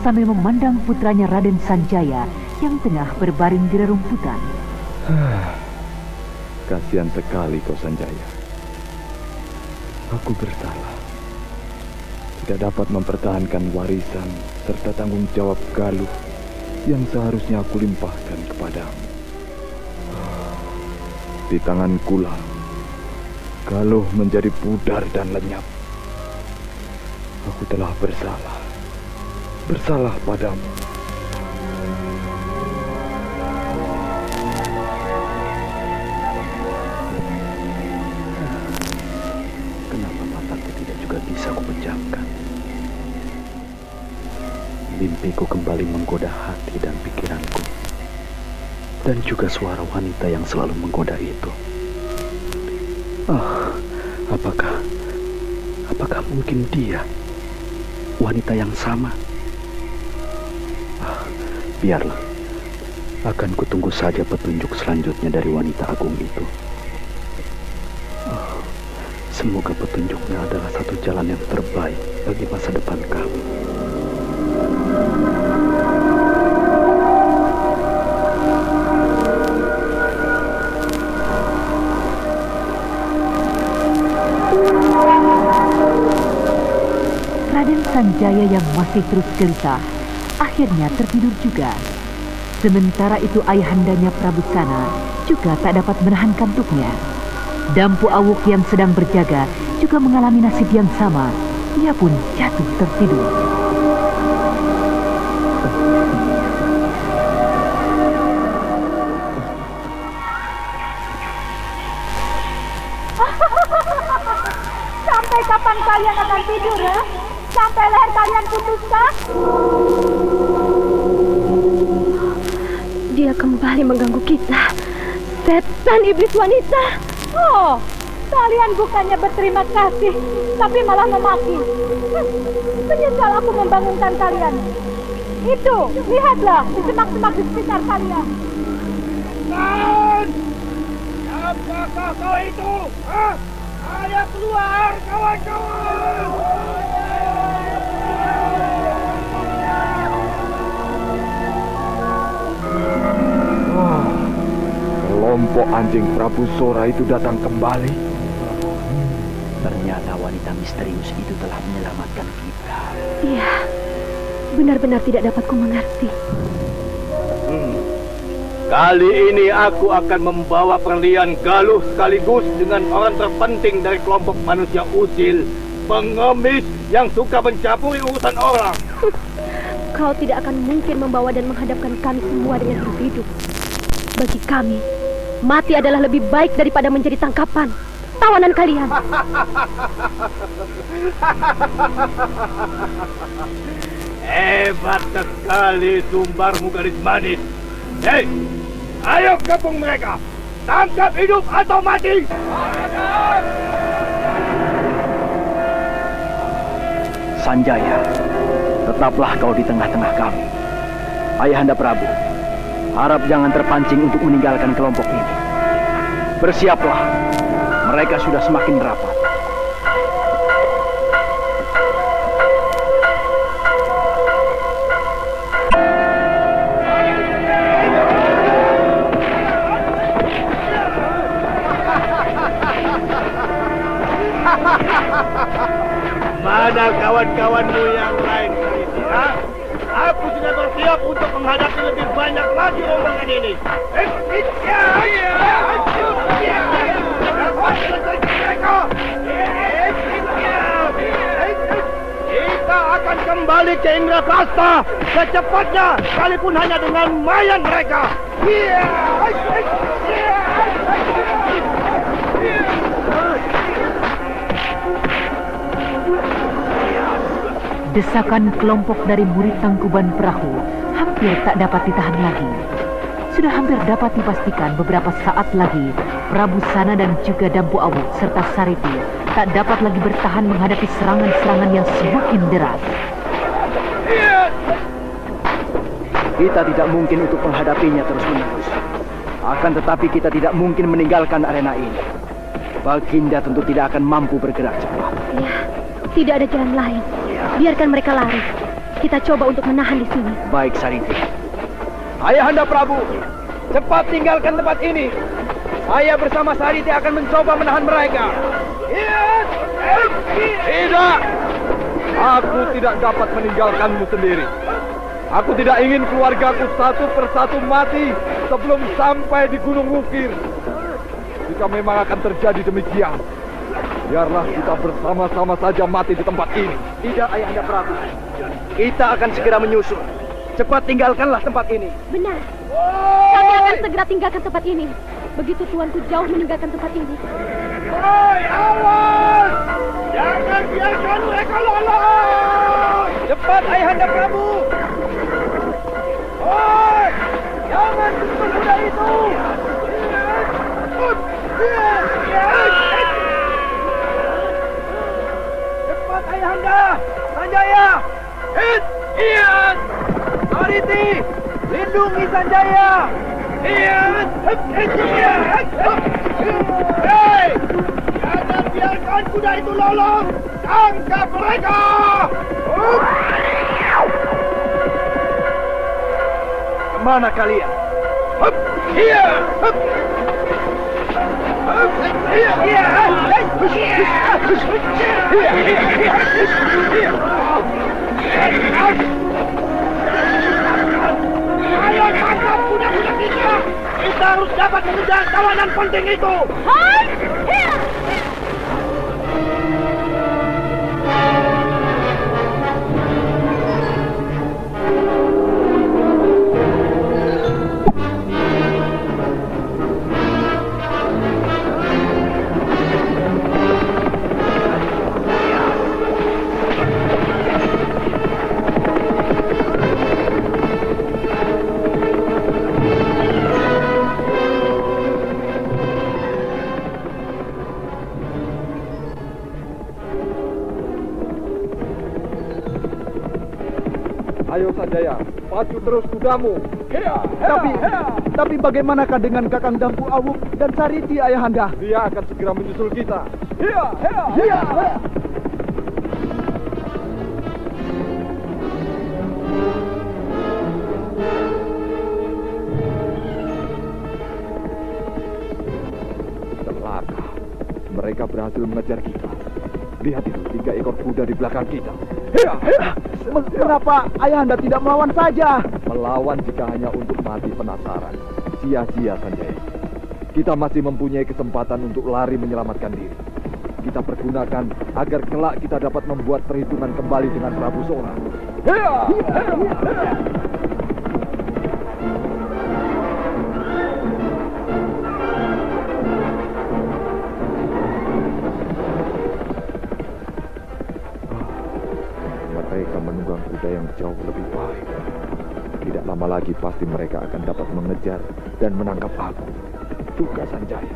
sambil memandang putranya Raden Sanjaya yang tengah berbaring di rerumputan. Kasihan sekali kau, Sanjaya. Aku bersalah. Tidak dapat mempertahankan warisan serta tanggung jawab Galuh yang seharusnya aku limpahkan kepadamu. Di tanganku lah Galuh menjadi pudar dan lenyap. Aku telah bersalah padamu. Kenapa mataku tidak juga bisa kupejamkan? Mimpiku kembali menggoda hati dan pikiranku. Dan juga suara wanita yang selalu menggoda itu. Apakah mungkin dia wanita yang sama? Biarlah. Akan kutunggu saja petunjuk selanjutnya dari wanita agung itu. Semoga petunjuknya adalah satu jalan yang terbaik bagi masa depan kami. Raden Sanjaya yang masih terus gelisah, akhirnya tertidur juga. Sementara itu ayahandanya Prabu Sana juga tak dapat menahan kantuknya. Dampu Awuk yang sedang berjaga juga mengalami nasib yang sama, Ia pun jatuh tertidur. Sampai kapan kalian akan tidur, ya? Sampai leher kalian putuskah? Dia kembali mengganggu kita. Setan iblis wanita. Oh, kalian bukannya berterima kasih, tapi malah memaki. Menyesal aku membangunkan kalian. Itu, lihatlah di semak-semak di sekitar kalian. Tahan! Siapakah kau itu? Hah? Ayo keluar, kawan-kawan! Kelompok anjing Prabu Sora itu datang kembali. Ternyata wanita misterius itu telah menyelamatkan kita. Iya, benar-benar tidak dapat ku mengerti. Kali ini aku akan membawa perlian Galuh sekaligus dengan orang terpenting dari kelompok manusia usil, pengemis yang suka mencampuri urusan orang. Kau tidak akan mungkin membawa dan menghadapkan kami semua dengan hidup. Bagi kami, mati adalah lebih baik daripada menjadi tangkapan tawanan kalian. Hebat sekali sumbarmu, gadis manis. Hei, ayo gabung mereka. Tangkap hidup atau mati. Sanjaya, tetaplah kau di tengah-tengah kami. Ayahanda Prabu, harap jangan terpancing untuk meninggalkan kelompok ini. Bersiaplah, mereka sudah semakin rapat. Mana kawan-kawanmu yang lain kali ini? Ha? Aku sudah bersiap untuk menghadapi lebih banyak lagi rombongan ini. Kita akan kembali ke Indraprasta secepatnya, sekalipun hanya dengan mayat mereka. Desakan kelompok dari murid Tangkuban Perahu hampir tak dapat ditahan lagi. Sudah hampir dapat dipastikan beberapa saat lagi Prabu Sana dan juga Dampu Awuk serta Sariti tak dapat lagi bertahan menghadapi serangan-serangan yang semakin deras. Kita tidak mungkin untuk menghadapinya terus-menerus. Akan tetapi kita tidak mungkin meninggalkan arena ini. Baginda tentu tidak akan mampu bergerak cepat. Ya, tidak ada jalan lain. Biarkan mereka lari. Kita coba untuk menahan di sini. Baik, Sariti. Ayahanda Prabu, cepat tinggalkan tempat ini. Saya bersama Sariti akan mencoba menahan mereka. Tidak! Aku tidak dapat meninggalkanmu sendiri. Aku tidak ingin keluargaku satu persatu mati sebelum sampai di Gunung Wukir. Jika memang akan terjadi demikian, biarlah kita bersama-sama saja mati di tempat ini. Tidak, Ayahanda Prabu. Kita akan segera menyusul. Cepat tinggalkanlah tempat ini. Benar. Kami akan segera tinggalkan tempat ini. Begitu tuanku jauh meninggalkan tempat ini. Hei, awas! Jangan biarkan mereka lolos! Cepat, Ayahanda Prabu! Hei! Jangan semudah itu! Cepat, Ayahanda! Sanjaya! Sariti! Lindungi Sanjaya! Hei! Jangan biarkan kuda itu lolos! Tangkap mereka! Kemana kalian? Ayo tangkap kuda-kuda kita! Kita harus dapat mengejar tawanan penting itu! Ayo Sanjaya, pacu terus kudamu. Tapi bagaimanakah dengan Kakang Dampu Awuk dan Sariti ayahanda? Dia akan segera menyusul kita. Celaka, mereka berhasil mengejar kita. Lihat itu, 3 ekor kuda di belakang kita. Kenapa ayahanda tidak melawan saja? Melawan jika hanya untuk mati penasaran. Sia-sia Sanjaya. Kita masih mempunyai kesempatan untuk lari menyelamatkan diri. Kita pergunakan agar kelak kita dapat membuat perhitungan kembali dengan Prabu Sora. Mereka menunggang kuda yang jauh lebih baik. Tidak lama lagi pasti mereka akan dapat mengejar dan menangkap aku. Tugas Sanjaya.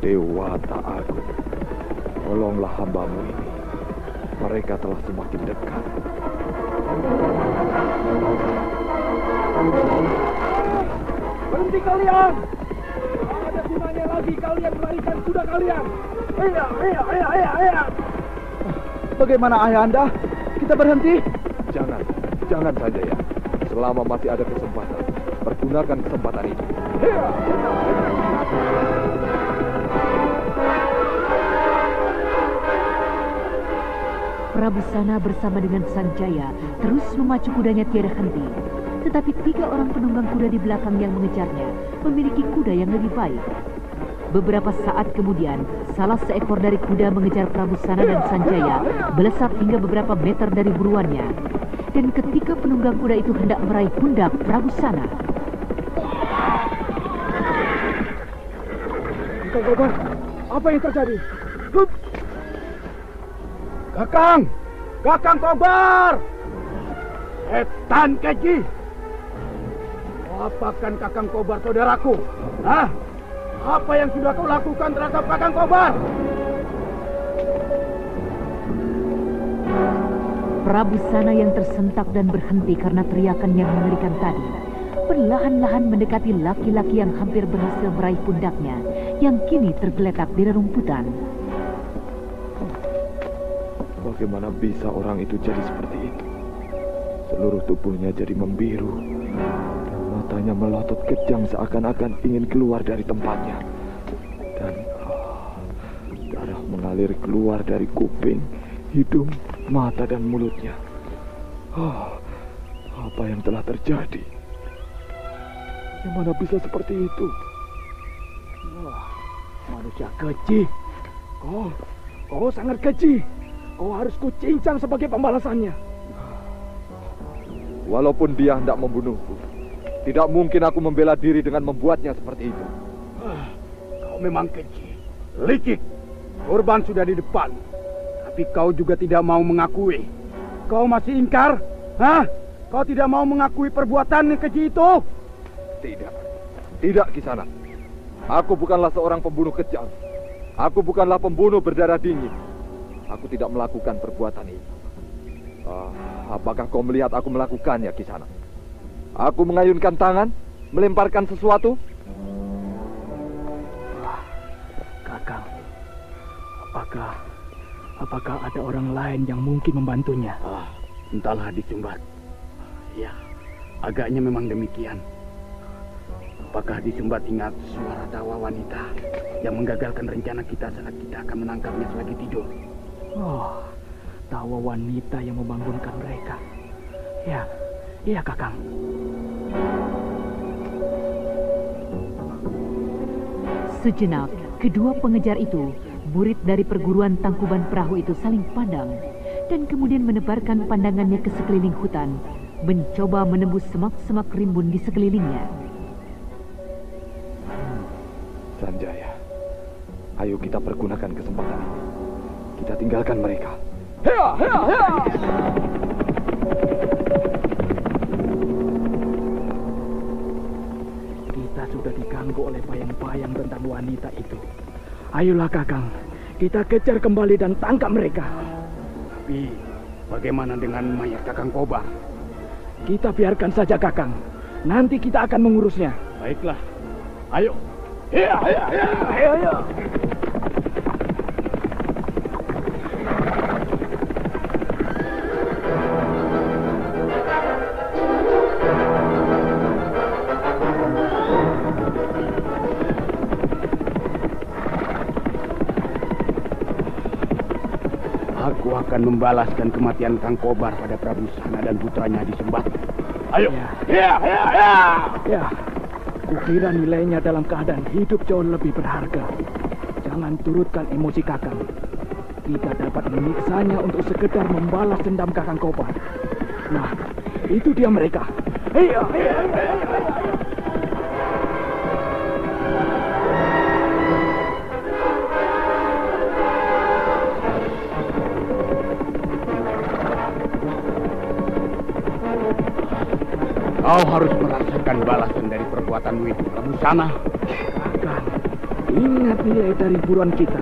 Dewata Agung, tolonglah hambamu ini. Mereka telah semakin dekat. Berhenti kalian! Ada gunanya lagi kalian melarikan kuda kalian. Iya. Bagaimana ayahanda? Kita berhenti? Jangan Sanjaya. Selama masih ada kesempatan, pergunakan kesempatan itu. Prabu Sana bersama dengan Sanjaya terus memacu kudanya tiada henti. Tetapi 3 orang penunggang kuda di belakang yang mengejarnya memiliki kuda yang lebih baik. Beberapa saat kemudian, salah seekor dari kuda mengejar Prabu Sana dan Sanjaya melesat hingga beberapa meter dari buruannya. Dan ketika penunggang kuda itu hendak meraih pundak Prabu Sana, Kakang, apa yang terjadi? Kakang Kobar! Setan keji! Kau apakan Kakang Kobar saudaraku? Hah? Apa yang sudah kau lakukan terhadap Kakang Kobar? Prabu Sana yang tersentak dan berhenti karena teriakan yang mengerikan tadi, perlahan-lahan mendekati laki-laki yang hampir berhasil meraih pundaknya, yang kini tergeletak di rerumputan. Bagaimana bisa orang itu jadi seperti itu? Seluruh tubuhnya jadi membiru, dan matanya melotot kejang seakan-akan ingin keluar dari tempatnya. Dan darah mengalir keluar dari kuping, hidung, mata dan mulutnya. Apa yang telah terjadi? Bagaimana bisa seperti itu? Manusia keji. Kau sangat keji. Kau harus kucincang sebagai pembalasannya. Walaupun dia hendak membunuhku, tidak mungkin aku membela diri dengan membuatnya seperti itu. Kau memang keji, licik. Korban sudah di depan, tapi kau juga tidak mau mengakui. Kau masih ingkar? Hah? Kau tidak mau mengakui perbuatan yang keji itu? Tidak Kisana. Aku bukanlah seorang pembunuh kejam. Aku bukanlah pembunuh berdarah dingin. Aku tidak melakukan perbuatan itu. Apakah kau melihat aku melakukannya, Kisana? Aku mengayunkan tangan, melemparkan sesuatu. Kakang, apakah ada orang lain yang mungkin membantunya? Entahlah Disumbat. Ya, agaknya memang demikian. Apakah Disumbat ingat suara tawa wanita yang menggagalkan rencana kita saat kita akan menangkapnya selagi tidur? Tawa wanita yang membangunkan mereka. Iya Kakang. Sejenak, kedua pengejar itu, murid dari perguruan Tangkuban Perahu itu saling pandang, dan kemudian menebarkan pandangannya ke sekeliling hutan, mencoba menembus semak-semak rimbun di sekelilingnya. Sanjaya, ayo kita pergunakan kesempatan ini. Kita tinggalkan mereka. Kita sudah diganggu oleh bayang-bayang tentang wanita itu. Ayolah Kakang, kita kejar kembali dan tangkap mereka. Bagaimana dengan mayat Kakang Kobar? Kita biarkan saja Kakang. Nanti kita akan mengurusnya. Baiklah. Ayo. Ayo. Aku akan membalaskan kematian Kang Kobar pada Prabu Sana dan putranya di Sembah. Ayo. Ya. Kukira nilainya dalam keadaan hidup jauh lebih berharga. Jangan turutkan emosi Kakang. Kita dapat menyiksanya untuk sekedar membalas dendam Kakang Kobar. Nah, itu dia mereka. Ayo. Kau harus merasakan balasan dari perbuatanmu itu, Prabu Sana. Kakang, ingat nilai dari buruan kita.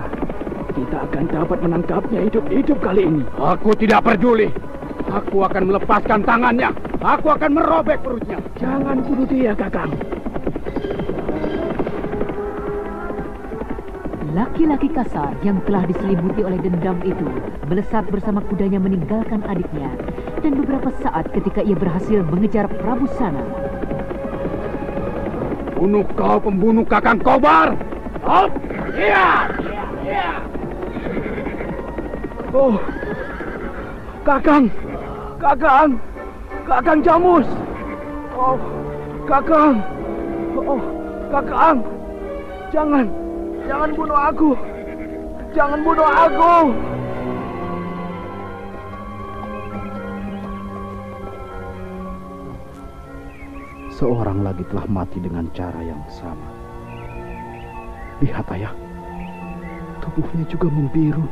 Kita akan dapat menangkapnya hidup-hidup kali ini. Aku tidak peduli. Aku akan melepaskan tangannya. Aku akan merobek perutnya. Jangan bunuh dia, Kakang. Laki-laki kasar yang telah diselimuti oleh dendam itu melesat bersama kudanya meninggalkan adiknya. Dan beberapa saat ketika ia berhasil mengejar Prabu Sana. Bunuh kau pembunuh Kakang Kobar! Oh, iya! Oh, Kakang Jamus! Oh, Kakang! Jangan bunuh aku! Jangan bunuh aku! Seorang lagi telah mati dengan cara yang sama. Lihat, Ayah. Tubuhnya juga membiru.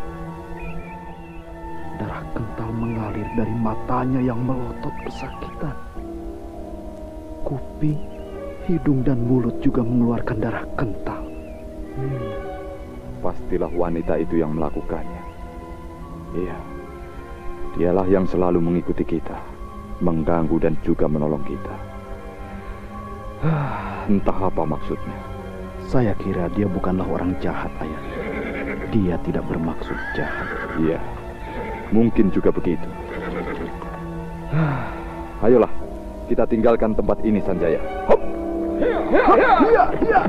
Darah kental mengalir dari matanya yang melotot kesakitan. Kuping, hidung, dan mulut juga mengeluarkan darah kental. Pastilah wanita itu yang melakukannya. Iya, dialah yang selalu mengikuti kita, mengganggu dan juga menolong kita. Entah apa maksudnya. Saya kira dia bukanlah orang jahat, Ayah. Dia tidak bermaksud jahat. Iya, mungkin juga begitu. Ayolah, kita tinggalkan tempat ini, Sanjaya. Hop! Iya.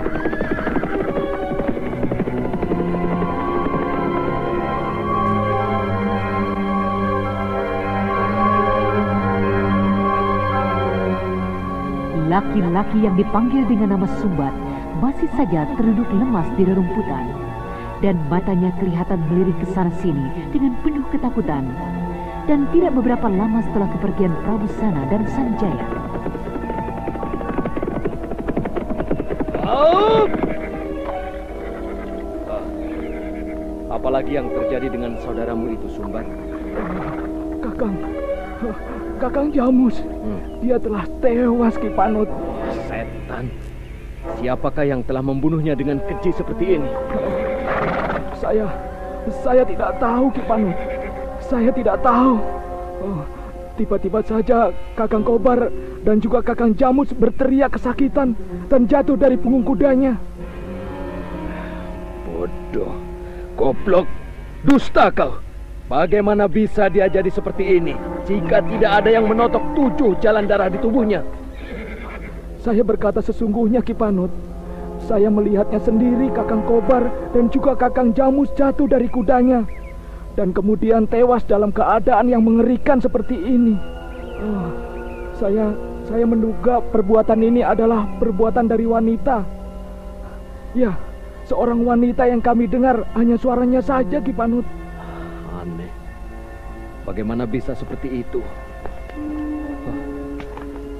Laki-laki yang dipanggil dengan nama Sumbat masih saja terduduk lemas di rerumputan. Dan matanya kelihatan melirik ke sana-sini dengan penuh ketakutan. Dan tidak beberapa lama setelah kepergian Prabu Sana dan Sanjaya. Apalagi yang terjadi dengan saudaramu itu, Sumbat? Kakang Jamus, dia telah tewas, Ki Panut. Setan, siapakah yang telah membunuhnya dengan keji seperti ini? Saya tidak tahu, Ki Panut. Saya tidak tahu. Tiba-tiba saja Kakang Kobar dan juga Kakang Jamus berteriak kesakitan dan jatuh dari punggung kudanya. Bodoh, goblok, dusta kau. Bagaimana bisa dia jadi seperti ini jika tidak ada yang menotok 7 jalan darah di tubuhnya? Saya berkata sesungguhnya, Ki Panut. Saya melihatnya sendiri, Kakang Kobar dan juga Kakang Jamus jatuh dari kudanya. Dan kemudian tewas dalam keadaan yang mengerikan seperti ini. Saya menduga perbuatan ini adalah perbuatan dari wanita. Ya, seorang wanita yang kami dengar hanya suaranya saja, Ki Panut. Aneh. Bagaimana bisa seperti itu?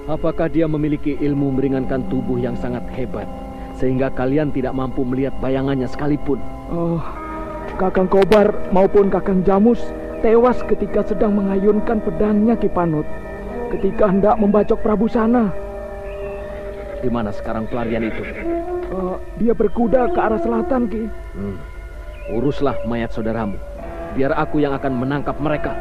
Apakah dia memiliki ilmu meringankan tubuh yang sangat hebat sehingga kalian tidak mampu melihat bayangannya sekalipun? Kakang Kobar maupun Kakang Jamus tewas ketika sedang mengayunkan pedangnya, Ki Panut, ketika hendak membacok Prabu Sana. Di mana sekarang pelarian itu? Dia berkuda ke arah selatan, Ki. Uruslah mayat saudaramu. Biar aku yang akan menangkap mereka.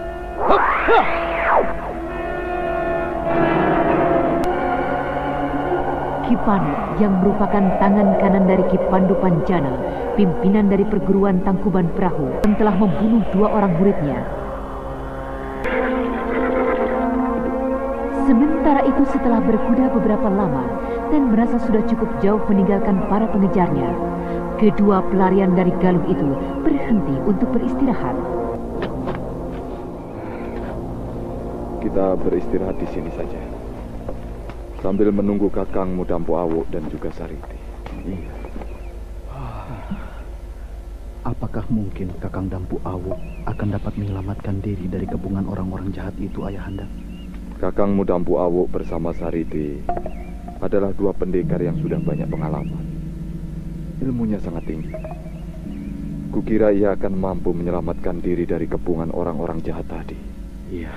Ki Panut yang merupakan tangan kanan dari Ki Pandu Pancana, pimpinan dari perguruan Tangkuban Perahu, yang telah membunuh 2 orang muridnya. Sementara itu setelah berkuda beberapa lama dan merasa sudah cukup jauh meninggalkan para pengejarnya, kedua pelarian dari Galuh itu berhenti untuk beristirahat. Kita beristirahat di sini saja, sambil menunggu Kakangmu Dampu Awuk dan juga Sariti. Iya. Apakah mungkin Kakang Dampu Awuk akan dapat menyelamatkan diri dari kepungan orang-orang jahat itu, Ayahanda? Kakangmu Dampu Awuk bersama Sariti adalah 2 pendekar yang sudah banyak pengalaman. Ilmunya sangat tinggi. Kukira ia akan mampu menyelamatkan diri dari kepungan orang-orang jahat tadi. Iya.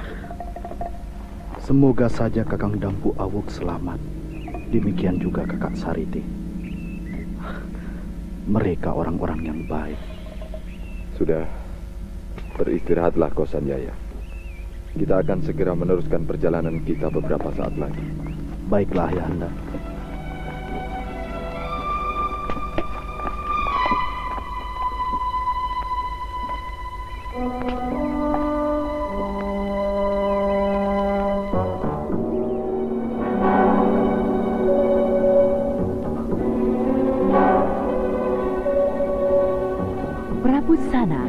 Semoga saja Kakang Dampu Awuk selamat. Demikian juga Kakak Sariti. Mereka orang-orang yang baik. Sudah, beristirahatlah Ko Sanjaya. Kita akan segera meneruskan perjalanan kita beberapa saat lagi. Baiklah, Ayahanda. Prabu Sana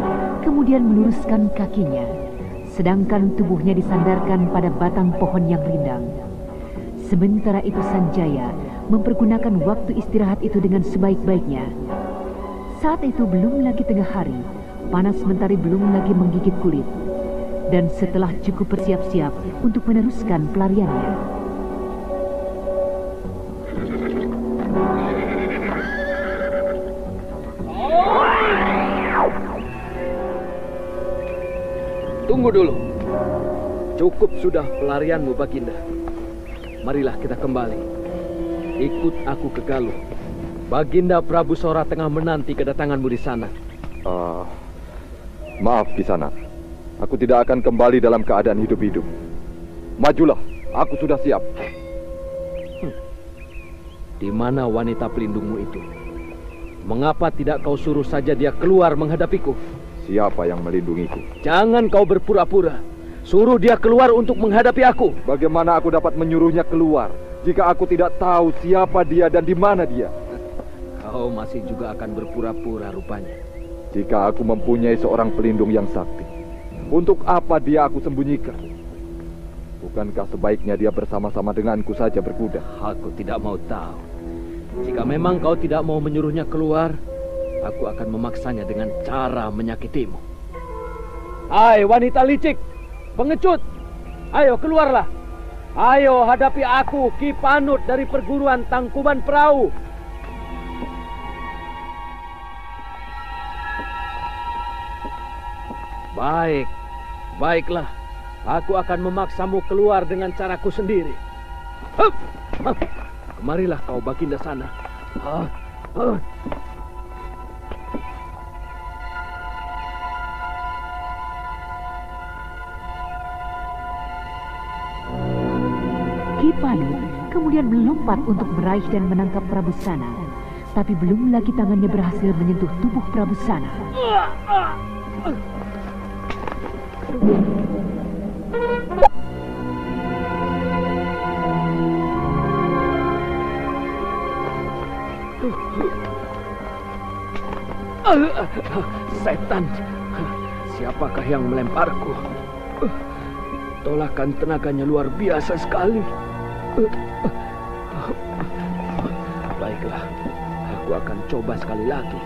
kemudian meluruskan kakinya, sedangkan tubuhnya disandarkan pada batang pohon yang rindang. Sementara itu Sanjaya mempergunakan waktu istirahat itu dengan sebaik-baiknya. Saat itu belum lagi tengah hari, panas mentari belum lagi menggigit kulit. Dan setelah cukup bersiap-siap untuk meneruskan pelariannya, tunggu dulu. Cukup sudah pelarianmu, Baginda. Marilah kita kembali. Ikut aku ke Galuh. Baginda Prabu Sora tengah menanti kedatanganmu di sana. Maaf Kisana, aku tidak akan kembali dalam keadaan hidup-hidup. Majulah, aku sudah siap. Di mana wanita pelindungmu itu? Mengapa tidak kau suruh saja dia keluar menghadapiku? Siapa yang melindungiku? Jangan kau berpura-pura. Suruh dia keluar untuk menghadapi aku. Bagaimana aku dapat menyuruhnya keluar jika aku tidak tahu siapa dia dan di mana dia? Kau masih juga akan berpura-pura rupanya. Jika aku mempunyai seorang pelindung yang sakti, untuk apa dia aku sembunyikan? Bukankah sebaiknya dia bersama-sama denganku saja berkuda? Aku tidak mau tahu. Jika memang kau tidak mau menyuruhnya keluar, aku akan memaksanya dengan cara menyakitimu. Hai wanita licik, pengecut, ayo keluarlah. Ayo hadapi aku, Ki Panut dari perguruan Tangkuban Perahu. Baiklah. Aku akan memaksamu keluar dengan caraku sendiri. Hup! Kemarilah kau Baginda Sana. Ki Panut kemudian melompat untuk meraih dan menangkap Prabu Sana. Tapi belum lagi tangannya berhasil menyentuh tubuh Prabu Sana. Setan, siapakah yang melemparku? Tolakan tenaganya luar biasa sekali. Baiklah, aku akan coba sekali lagi.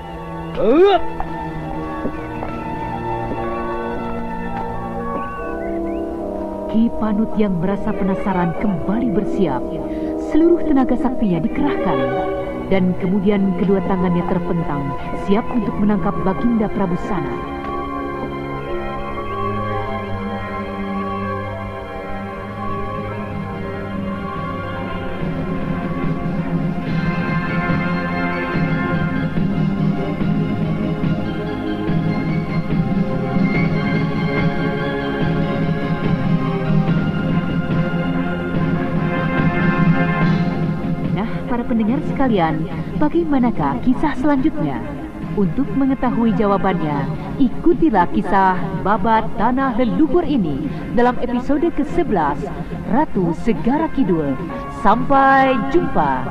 Ki Panut yang merasa penasaran kembali bersiap. Seluruh tenaga saktinya dikerahkan. Dan kemudian kedua tangannya terpentang, siap untuk menangkap Baginda Prabu Sana. sekalian, bagaimanakah kisah selanjutnya? Untuk mengetahui jawabannya, ikutilah kisah Babat Tanah Leluhur ini dalam episode ke-11 Ratu Segara Kidul. Sampai jumpa.